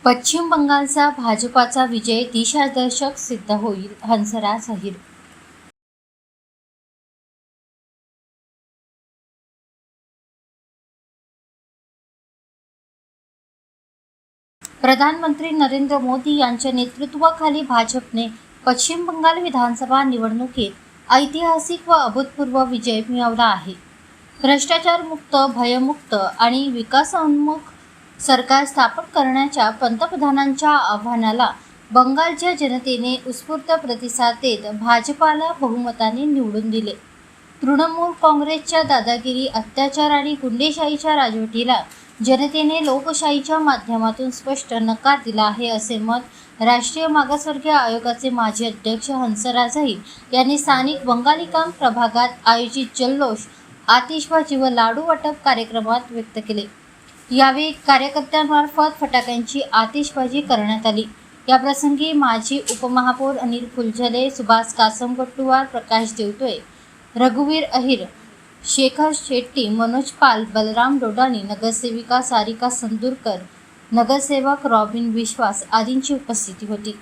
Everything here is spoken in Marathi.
पश्चिम बंगालचा भाजपाचा विजय दिशादर्शक सिद्ध होईल, हंसराज अहिर. प्रधानमंत्री नरेंद्र मोदी यांच्या नेतृत्वाखाली भाजपने पश्चिम बंगाल विधानसभा निवडणुकीत ऐतिहासिक व अभूतपूर्व विजय मिळवला आहे. भ्रष्टाचारमुक्त, भयमुक्त आणि विकासोन्मुख सरकार स्थापन करण्याच्या पंतप्रधानांच्या आव्हानाला बंगालच्या जनतेने उत्स्फूर्त प्रतिसाद देत भाजपाला बहुमताने निवडून दिले. तृणमूल काँग्रेसच्या दादागिरी, अत्याचार आणि गुंडेशाहीच्या राजवटीला जनतेने लोकशाहीच्या माध्यमातून स्पष्ट नकार दिला आहे, असे मत राष्ट्रीय मागासवर्गीय आयोगाचे माजी अध्यक्ष हंसराज अहिर यांनी स्थानिक बंगालीकाम प्रभागात आयोजित जल्लोष, आतिषबाजी व लाडू वाटप कार्यक्रमात व्यक्त केले. यावेळी कार्यकर्त्यांमार्फत फटाक्यांची आतिषबाजी करण्यात आली. याप्रसंगी माजी उपमहापौर अनिल फुलझले, सुभाष कासमगट्टुवार, प्रकाश देवतोय, रघुवीर अहिर, शेखर शेट्टी, मनोज पाल, बलराम डोडानी, नगरसेविका सारिका संदूरकर, नगरसेवक रॉबिन विश्वास आदींची उपस्थिती होती.